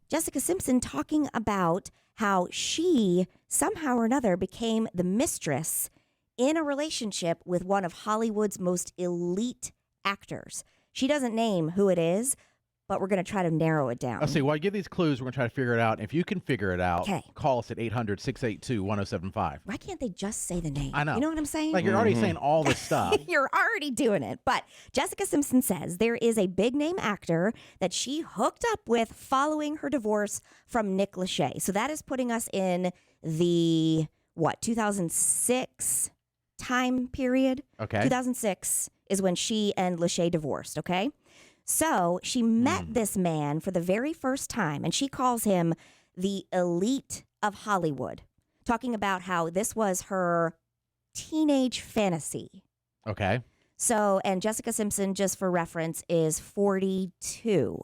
Jessica Simpson talking about how she somehow or another became the mistress in a relationship with one of Hollywood's most elite actors. She doesn't name who it is, but we're going to try to narrow it down. I'll see. While I give these clues, we're going to try to figure it out. If you can figure it out, 'Kay. call us at 800-682-1075. Why can't they just say the name? I know. You know what I'm saying? Like, you're already saying all this stuff. You're already doing it. But Jessica Simpson says there is a big name actor that she hooked up with following her divorce from Nick Lachey. So that is putting us in the, 2006 time period? Okay. 2006 is when she and Lachey divorced, okay? So she met this man for the very first time, and she calls him the elite of Hollywood, talking about how this was her teenage fantasy. Okay. So, and Jessica Simpson, just for reference, is 42.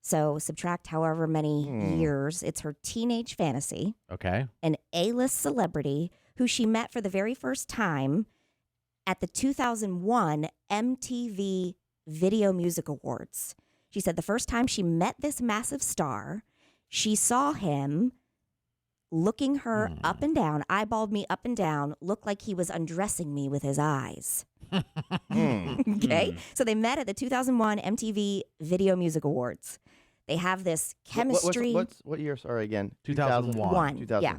So subtract however many years. It's her teenage fantasy. Okay. An A-list celebrity who she met for the very first time at the 2001 MTV Video Music Awards. She said the first time she met this massive star, she saw him looking her up and down, eyeballed me up and down, looked like he was undressing me with his eyes. Okay? So they met at the 2001 MTV Video Music Awards. They have this chemistry. What year? Sorry, again. 2001. 2000. Yeah.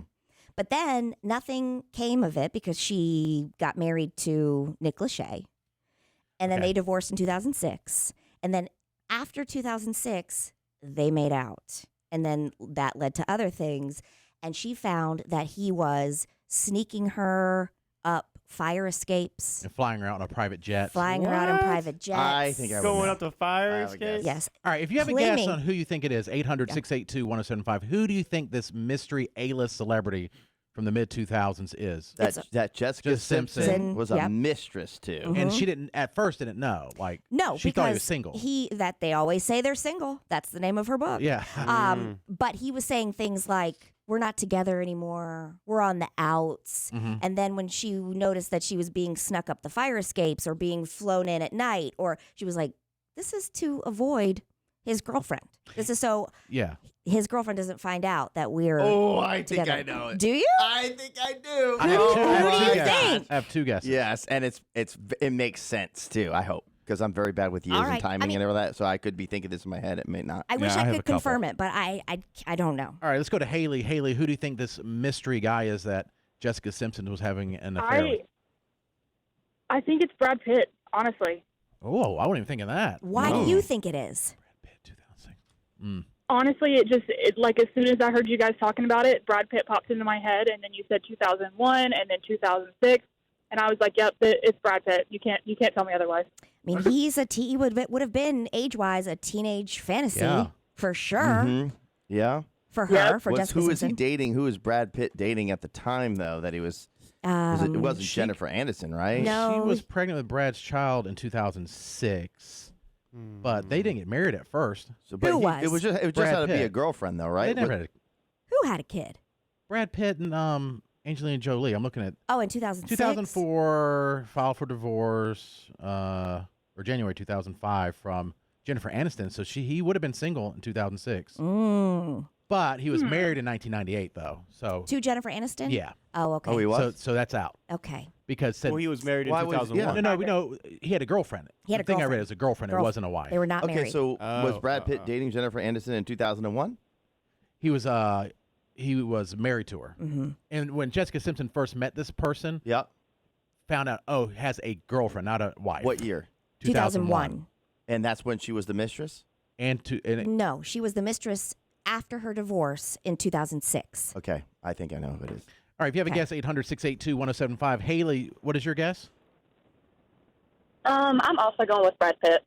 But then nothing came of it because she got married to Nick Lachey. And then Okay. they divorced in 2006. And then after 2006, they made out. And then that led to other things. And she found that he was sneaking her up fire escapes, And flying her out on a private jet. flying her out in What? private jets. I think I would Going know. up to fire I would escape? guess. Yes. All right. If you have a guess Claiming- on who you think it is, 800-682-1075, who do you think this mystery A-list celebrity from the mid-2000s is? That Jessica Just Simpson. Simpson was a Yep. mistress too. And she at first didn't know. Like, No, she because thought he was single. that they always say they're single. That's the name of her book. Yeah. But he was saying things like, we're not together anymore. We're on the outs. And then when she noticed that she was being snuck up the fire escapes or being flown in at night, or she was like, this is to avoid his girlfriend. This is so Yeah. his girlfriend doesn't find out that we're Oh, I think together. I know it. Do you? I think I do. I have two, I have What do two you guesses. think? I have two guesses. Yes, and it makes sense too. I hope, because I'm very bad with years All and right. timing I mean- and all that. So I could be thinking this in my head. It may not. I wish I I have a could couple. confirm it, but I don't know. All right, let's go to Haley. Haley, who do you think this mystery guy is that Jessica Simpson was having an affair with? I think it's Brad Pitt, honestly. Oh, I wasn't even thinking of that. Why do you think it is? Brad Pitt, 2006. Honestly, it like as soon as I heard you guys talking about it, Brad Pitt popped into my head, and then you said 2001 and then 2006, and I was like, yep, it's Brad Pitt. You can't tell me otherwise. I mean, he would have been age-wise a teenage fantasy Yeah. for sure. Mhm. Yeah. For her, Yeah. for Jessica Who was he Simpson. dating? Who was Brad Pitt dating at the time though? That he was. It wasn't Jennifer Aniston, right? No. She was pregnant with Brad's child in 2006, but they didn't get married at first. So, Who It was just Brad had to be a Pitt. girlfriend though, They right? never had a, Who had a kid? Brad Pitt and Angelina Jolie. I'm looking at Oh, in 2006? 2004, filed for divorce, or January 2005 from Jennifer Aniston. So he would have been single in 2006. But he was married in 1998, though. So To Jennifer Aniston? yeah. Oh, okay. Oh, he was. So that's out Okay. because Well, he was married in Why was- 2001. yeah. no, he had a girlfriend. He had a the thing I read girlfriend. is a girlfriend. It wasn't a wife. They were not Okay, married. so was Oh, Brad Pitt dating Jennifer Aniston in 2001? He was married to her. And when Jessica Simpson first met this person, Yeah. found out has a girlfriend, not a wife. What year? 2001. And that's when she was the mistress? And No, she was the mistress after her divorce in 2006. Okay, I think I know who it is. all right, if you have a Okay. guess, 800-682-1075. Haley, what is your guess? I'm also going with Brad Pitt.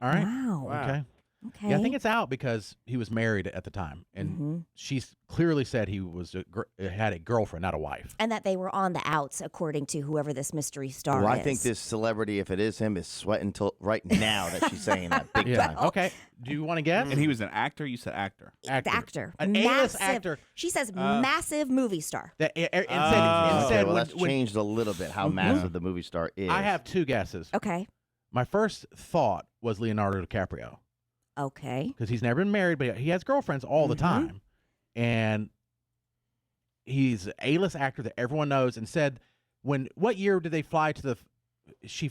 All right. Wow. Okay. Okay. Yeah, I think it's out because he was married at the time, and she clearly said he was had a girlfriend, not a wife. and that they were on the outs, according to whoever this mystery star Well, is. I think this celebrity, if it is him, is sweating till right now that she's saying that big Yeah. time. Okay. Do you want to guess? And he was an actor? You said actor. The actor. An A-list Massive- actor. She says massive movie star. That Okay, instead, well, when, that's changed a little bit how massive the movie star is. I have two guesses. Okay. My first thought was Leonardo DiCaprio. Okay. because he's never been married, but he has girlfriends all the time. And he's an A-list actor that everyone knows, and said, what year did they fly to the, she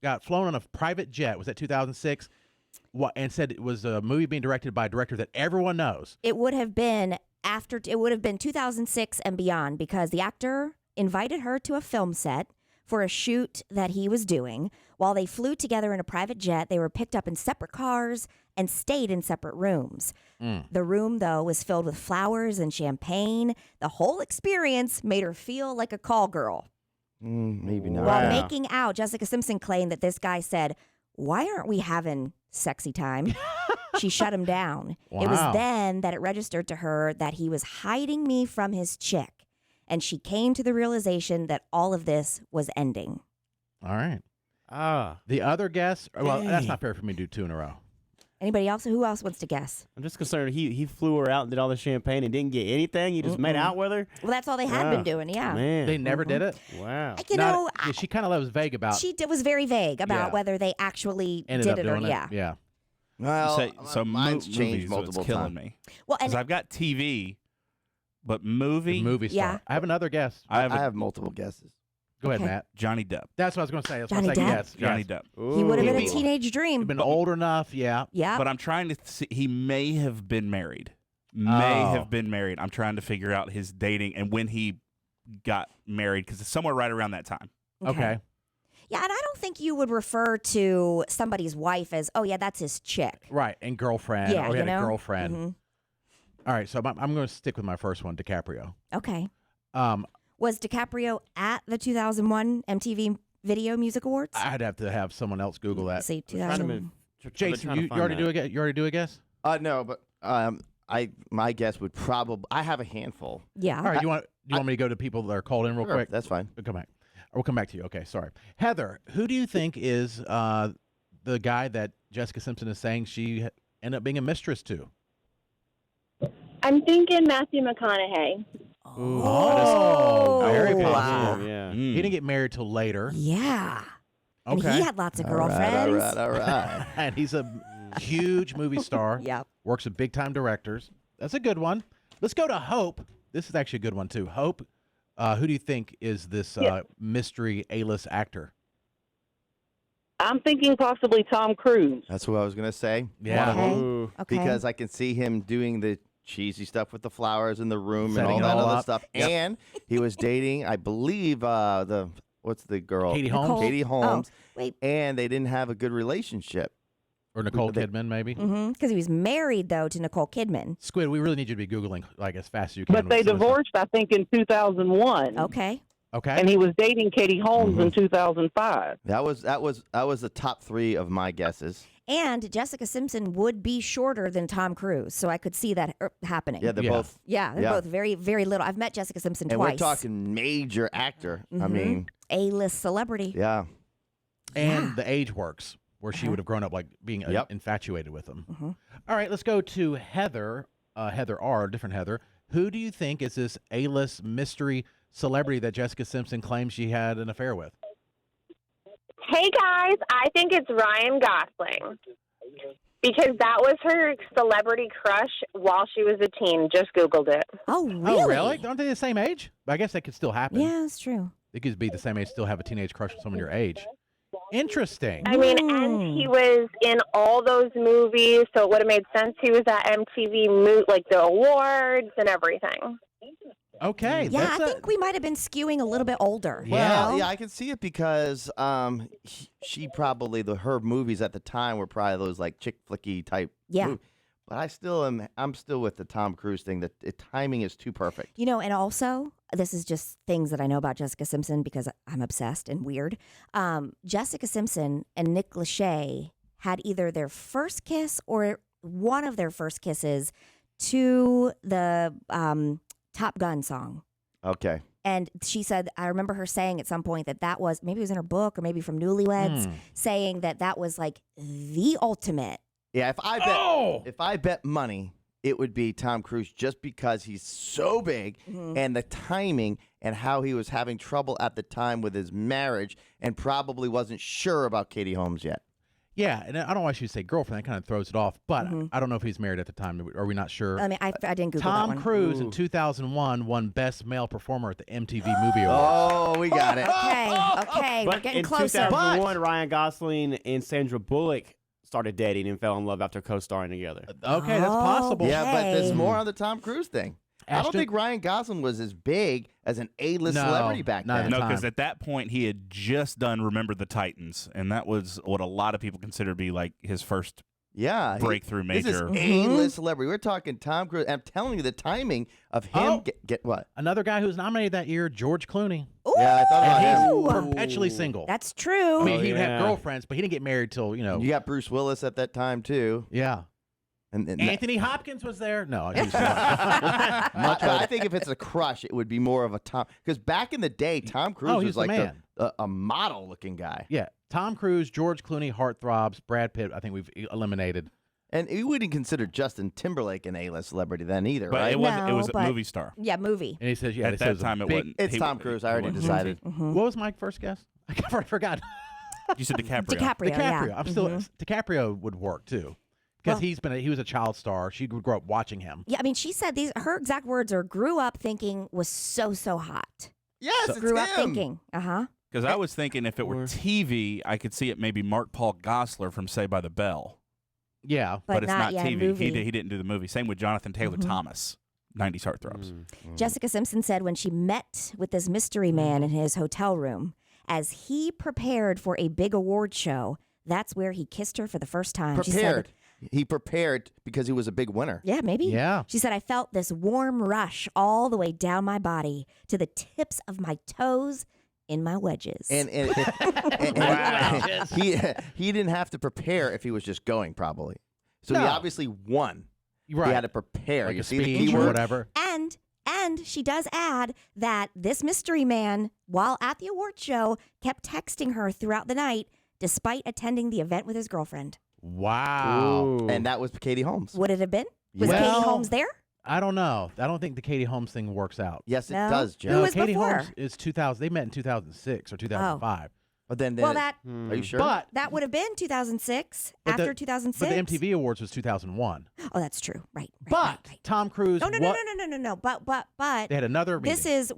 got flown on a private jet. Was that 2006? And said it was a movie being directed by a director that everyone knows. It would have been 2006 and beyond, because the actor invited her to a film set for a shoot that he was doing. While they flew together in a private jet, they were picked up in separate cars and stayed in separate rooms. The room, though, was filled with flowers and champagne. The whole experience made her feel like a call girl. Maybe not. While making out, Jessica Simpson claimed that this guy said, "Why aren't we having sexy time?" She shut him down. Wow. It was then that it registered to her that he was hiding me from his chick. And she came to the realization that all of this was ending. All right. The other guess, well, that's not fair for me to do 2 in a row. Anybody else? Who else wants to guess? I'm just concerned he flew her out and did all the champagne and didn't get anything. He just made out with her. Well, that's all they had been doing, yeah. Man. They never did it? Wow. Yeah, she kind of was vague about She was very vague about Yeah. whether they actually ended up did it or doing it. yeah. Yeah. Well, So mine's movies changed is multiple what's killing times. me. Well, and Because I've got TV, but The movie, movie star. Yeah. I have another guess. I I have, have multiple guesses. Go ahead, Okay. Matt. Johnny Depp. That's what I was going to say. That's my Johnny second Depp? guess. Johnny Yes. Depp. he would have been a Ooh. teenage dream. Been old enough, yeah. Yeah. But I'm trying to see, he may have been married. I'm trying to figure out his dating and when he got married, because it's somewhere right around that time. Okay. Yeah, and I don't think you would refer to somebody's wife as, oh, yeah, that's his chick. Right. And girlfriend. Yeah, or he you had a know? girlfriend. Mhm. All right. So I'm going to stick with my first one, DiCaprio. Okay. Um, Was DiCaprio at the 2001 MTV Video Music Awards? I'd have to have someone else Google that. Let's see, Trying to 2000. move. Jason, you already do a guess? You already do a guess? No, but my guess would probably, I have a handful. Yeah. All right. Do you want me to go to people that are called in real Sure, quick? that's fine. We'll come back. We'll come back to you. Okay. Sorry. Heather, who do you think is the guy that Jessica Simpson is saying she ended up being a mistress to? I'm thinking Matthew McConaughey. Oh, very wow. possible. Yeah. He didn't get married till later. Yeah. And Okay. he had lots of All right, girlfriends. all right. And he's a huge movie star. Yep. Works with big time directors. That's a good one. Let's go to Hope. This is actually a good one too. Hope, who do you think is this mystery A-list actor? I'm thinking possibly Tom Cruise. That's what I was going to say. Yeah. Okay. Ooh. Okay. Because I can see him doing the cheesy stuff with the flowers in the room Setting and it all that all other up. stuff. Yep. And he was dating, I believe, what's the girl? Katie Holmes Nicole- Katie Holmes. Oh, wait. And they didn't have a good relationship. or Nicole they- Kidman, maybe? Because he was married, though, to Nicole Kidman. Squid, we really need you to be Googling like as fast as you can. But they So it's- divorced, I think, in 2001. Okay. Okay. And he was dating Katie Holmes in 2005. That was the top 3 of my guesses. And Jessica Simpson would be shorter than Tom Cruise, so I could see that happening. Yeah, they're Yeah. both. Yeah, they're Yeah. both very, very little. I've met Jessica Simpson And twice. we're talking major actor. I Mhm. mean, A-list celebrity. yeah. And Yeah. the age works, where she would have grown up like being Yep. infatuated with him. Mhm. All right, let's go to Heather. Heather R., different Heather. Who do you think is this A-list mystery celebrity that Jessica Simpson claims she had an affair with? Hey guys, I think it's Ryan Gosling. Because that was her celebrity crush while she was a teen. Just Googled it. Oh, really? Oh, really? Aren't they the same age? I guess that could still happen. Yeah, that's true. They could be the same age, still have a teenage crush on someone your age. Interesting. I mean, and he was in all those movies, so it would have made sense he was at MTV, like the awards and everything. Okay. Yeah, that's I think we might have been skewing a little bit older. you Well, know? yeah, I can see it because she probably her movies at the time were probably those like chick flicky type. Yeah. But I'm still with the Tom Cruise thing. That the timing is too perfect. You know, and also, this is just things that I know about Jessica Simpson because I'm obsessed and weird. Jessica Simpson and Nick Lachey had either their first kiss or one of their first kisses to the Top Gun song. Okay. And she said, I remember her saying at some point that was, maybe it was in her book or maybe from Newlyweds, saying that was like the ultimate. Yeah, if I bet money, it would be Tom Cruise just because he's so big and the timing and how he was having trouble at the time with his marriage and probably wasn't sure about Katie Holmes yet. Yeah, and I don't know why she'd say girlfriend. That kind of throws it off. But I don't know if he's married at the time. Are we not sure? I mean, I didn't Google that Tom one. Cruise in 2001 won Best Male Performer at the MTV Movie Awards. Oh, we got it. Okay, we're But getting in closer. 2001, Ryan Gosling and Sandra Bullock started dating and fell in love after co-starring together. Okay, that's possible. Yeah, but there's Okay. more on the Tom Cruise thing. I don't Ashton? think Ryan Gosling was as big as an A-list No, celebrity back not then. at No, time. because at that point he had just done Remember the Titans, and that was what a lot of people consider to be like his first Yeah. breakthrough This is major. A-list celebrity. We're talking Tom Cruise. I'm telling you, the timing of him get what? Another guy who was nominated that year, George Clooney. Yeah, I thought about him. And Ooh. he's perpetually single. That's true. I mean, Oh, he would have yeah. girlfriends, but he didn't get married till, You got Bruce Willis at that time too. yeah. And Anthony Hopkins was there. No, he was not. I think if it's a crush, it would be more of a Tom. Because back in the day, Tom Cruise Oh, he was was the like man. a model-looking guy. Yeah, Tom Cruise, George Clooney, heartthrobs, Brad Pitt. I think we've eliminated. And we wouldn't consider Justin Timberlake an A-list celebrity then either, But right? it was No, a but- movie star. Yeah, movie. And he says, yeah, At they that said it was a time, it big- wasn't. It's he- Tom Cruise. I already it wasn't. decided. What was my first guess? I forgot. You said DiCaprio. DiCaprio, yeah. DiCaprio. I'm still DiCaprio would work too, because Well- he was a child star. She would grow up watching him. Yeah, I mean, she said her exact words are grew up thinking was so hot. Yes, it's Grew up him. thinking. Because I was thinking if it were Or- TV, I could see it maybe Mark Paul Gosselaar from Saved by the Bell. Yeah, But it's not not yet TV. movie. He didn't do the movie. Same with Jonathan Taylor Thomas, 90s Heartthrobs. Jessica Simpson said when she met with this mystery man in his hotel room, as he prepared for a big award show, that's where he kissed her for the first time. She Prepared. said, He prepared because he was a big winner. yeah, maybe. Yeah. She said, I felt this warm rush all the way down my body to the tips of my toes in my wedges. And he didn't have to prepare if he was just going, probably. So he No. obviously won. right. He had to prepare. like You a see the speech or keyword? whatever. And she does add that this mystery man, while at the award show, kept texting her throughout the night despite attending the event with his girlfriend. Wow. And that was Katie Holmes. Would it have been? Was Well- Katie Holmes there? I don't know. I don't think the Katie Holmes thing works out. Yes, it No. does, Who Joe. was Katie before? Holmes is 2000. They met in 2006 or 2005. But then Well, it- that are you sure? But that would have been 2006. But After the- 2006. But the MTV Awards was 2001. Oh, that's true. Right. But right. Tom Cruise. No. But They had another meeting. this is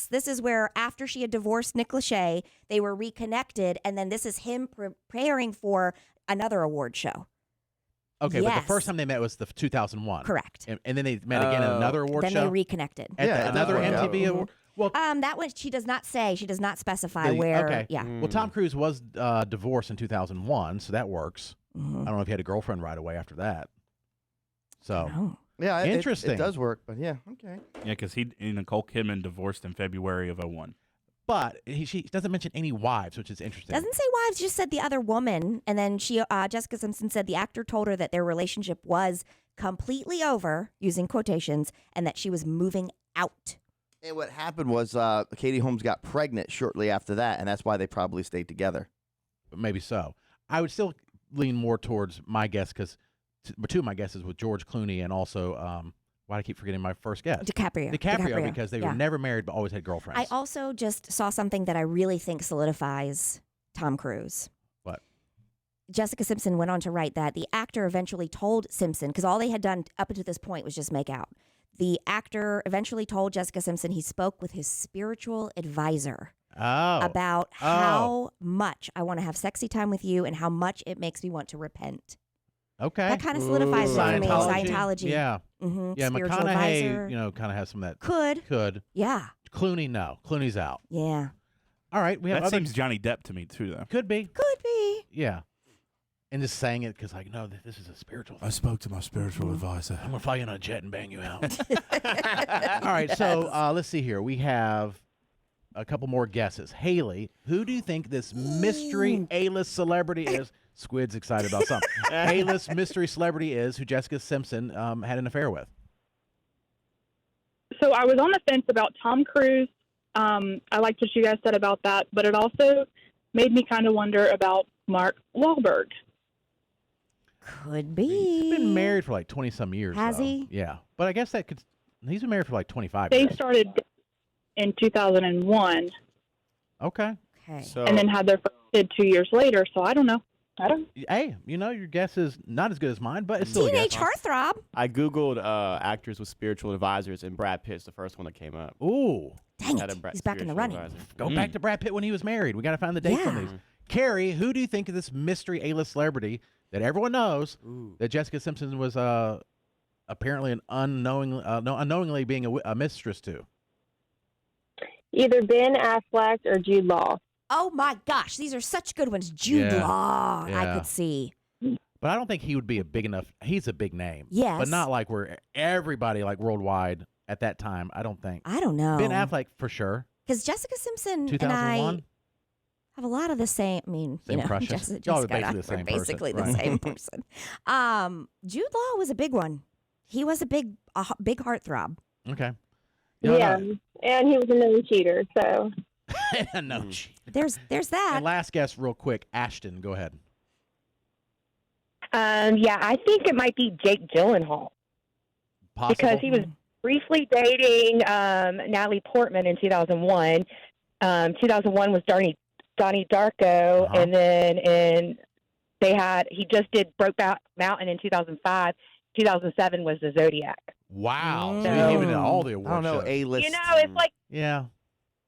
this is where after she had divorced Nick Lachey, they were reconnected, and then this is him preparing for another award show. okay, but yes. the first time they met was the 2001. Correct. And then they met again at another award Then show. they reconnected. At Yeah, another that's what I MTV got. award. Well, That one she does not say. She does not specify the- where. Okay. Yeah. Well, Tom Cruise was divorced in 2001, so that works. Mhm. I don't know if he had a girlfriend right away after that. So Oh. yeah, it- Interesting. It does work, but yeah, okay. Yeah, because he and Nicole Kidman divorced in February of 01. But she doesn't mention any wives, which is interesting. Doesn't say wives, just said the other woman. And then Jessica Simpson said the actor told her that their relationship was completely over, using quotations, and that she was moving out. And what happened was Katie Holmes got pregnant shortly after that, and that's why they probably stayed together. Maybe so. I would still lean more towards my guess because two of my guesses with George Clooney and also why do I keep forgetting my first guess? DiCaprio. DiCaprio, because they Yeah. were never married but always had girlfriends. I also just saw something that I really think solidifies Tom Cruise. What? Jessica Simpson went on to write that the actor eventually told Simpson, because all they had done up until this point was just make out. The actor eventually told Jessica Simpson he spoke with his spiritual advisor about how much I want to have sexy time with you and how much it makes me want to repent. Okay. That kind of solidifies it for me. Scientology. Yeah. Mm-hmm. Yeah, Spiritual McConaughey, advisor. kind of has some of that. Could. Yeah. Clooney, no. Clooney's out. Yeah. All right. We have That other. seems Johnny Depp to me, too, though. Could be. Could be. Yeah. And just saying it because, like, no, this is a spiritual thing. I spoke to my spiritual advisor. I'm going to fly you on a jet and bang you out. All right. So let's see here. We have a couple more guesses. Haley, who do you think this mystery A-list celebrity is? Squid's excited about something. A-list mystery celebrity is who Jessica Simpson had an affair with. So I was on the fence about Tom Cruise. I liked what you guys said about that, but it also made me kind of wonder about Mark Wahlberg. Could be. He's been married for like 20-some years. Has though. he? Yeah. But I guess that could. He's been married for like 25 They years. started in 2001 Okay. Okay. So, and then had their first kid 2 years later, so I don't know. I don't. Hey, your guess is not as good as mine, but it's still a Teenage guess. heartthrob. I Googled actors with spiritual advisors, and Brad Pitt's the first one that came up. Ooh. Dang Had it. a He's back in the spiritual running. advisor. Go back to Brad Pitt when he was married. We got to find the dates on Yeah. these. Carrie, who do you think of this mystery A-list celebrity that everyone knows that Jessica Simpson was apparently unknowingly being a mistress to? Either Ben Affleck or Jude Law. Oh my gosh, these are such good ones. Jude Yeah. Law, I Yeah. could see. But I don't think he would be a big enough. He's a big name. Yes. But not like where everybody like worldwide at that time. I don't think. I don't know. Ben Affleck for sure. Because Jessica Simpson and 2001. I have a lot of the same. I mean, Same crushes. Y'all are Jessica and I basically the same were person, basically the right. same person. Jude Law was a big one. He was a big heartthrob. Okay. Yeah, and he was a known cheater, so. No. There's that. And last guess, real quick. Ashton, go ahead. Yeah, I think it might be Jake Gyllenhaal Possible. because he was briefly dating Natalie Portman in 2001. 2001 was Donnie Darko, and then he just did Brokeback Mountain in 2005. 2007 was the Zodiac. Wow. So So- he even did all the awards. I don't know, A-list. You know, it's like, Yeah.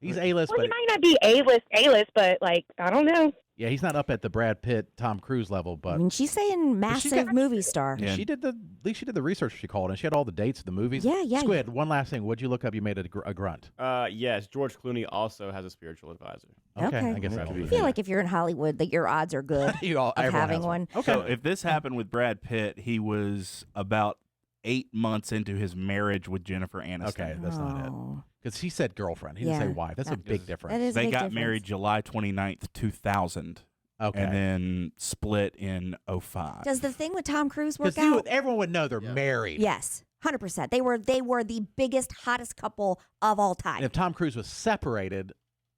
He's A-list, well, but he might not be A-list, but like, I don't know. yeah, he's not up at the Brad Pitt, Tom Cruise level, but I mean, she's saying massive movie star. Yeah. at least she did the research she called, and she had all the dates of the movies. Yeah. Squid, one last thing. What'd you look up? You made a grunt. Yes, George Clooney also has a spiritual advisor. Okay. I guess that Okay. could be. I feel like if you're in Hollywood, that your odds are good of everyone having has one. Okay. So if this happened with Brad Pitt, he was about 8 months into his marriage with Jennifer Aniston. Okay, that's not it. Oh. Because he said girlfriend. He didn't say Yeah. wife. That's a big difference. That is a They big got difference. married July 29th, 2000, Okay. and then split in 05. Does the thing with Tom Cruise work Because out? everyone would know they're married. Yes, 100%. They were the biggest, hottest couple of all time. And if Tom Cruise was separated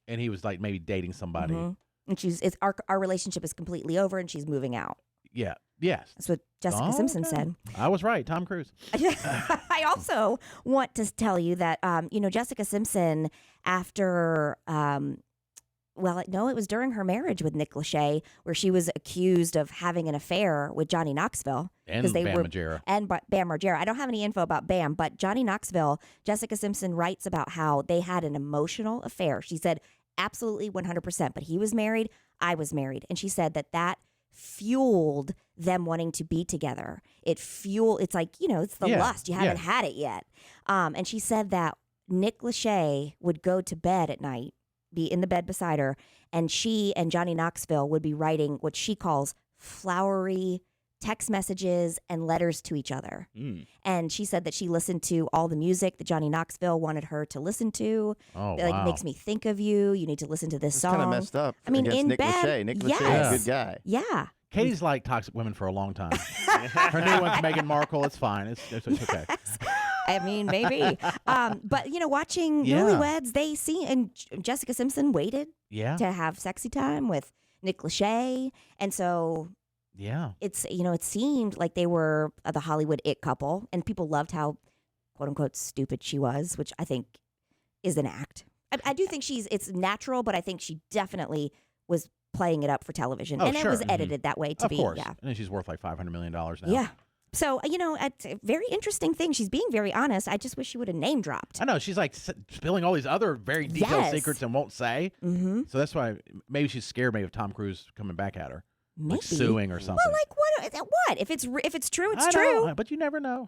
and he was like maybe dating somebody, Mhm. And our relationship is completely over, and she's moving out. yeah. Yes. That's what Jessica Oh, Simpson okay. said. I was right. Tom Cruise. I also want to tell you that Jessica Simpson, after it was during her marriage with Nick Lachey, where she was accused of having an affair with Johnny Knoxville. And they Bam were Margera. and Bam Margera. I don't have any info about Bam, but Johnny Knoxville, Jessica Simpson writes about how they had an emotional affair. She said absolutely 100%, but he was married, I was married, and she said that fueled them wanting to be together. It's like, it's the Yeah, lust. You haven't yeah. had it yet. And she said that Nick Lachey would go to bed at night, be in the bed beside her, and she and Johnny Knoxville would be writing what she calls flowery text messages and letters to each other. And she said that she listened to all the music that Johnny Knoxville wanted her to listen to. Oh, Like, wow. makes me think of you. You need to listen to this It's song. kind of messed up. I mean, against in Nick bed, Lachey. Nick Lachey is yes. a good guy. Yeah. Katie's like toxic women for a long time. Her new one's Meghan Markle. It's fine. It's okay. I mean, maybe. But, watching Yeah. Newlyweds, and Jessica Simpson waited Yeah. to have sexy time with Nick Lachey. And so Yeah. it's, it seemed like they were the Hollywood it couple, and people loved how, quote unquote, stupid she was, which I think is an act. I do think it's natural, but I think she definitely was playing it up for television. Oh, and sure. it was edited that way to Of be. course. Yeah. And then she's worth like $500 million now. Yeah. So, it's a very interesting thing. She's being very honest. I just wish she would have name dropped. I know. She's like spilling all these other very detailed Yes. secrets and won't say. Mm-hmm. So that's why maybe she's scared maybe of Tom Cruise coming back at her. Maybe. Like suing or something. Well, like what? If it's true, it's I true. know, but you never know.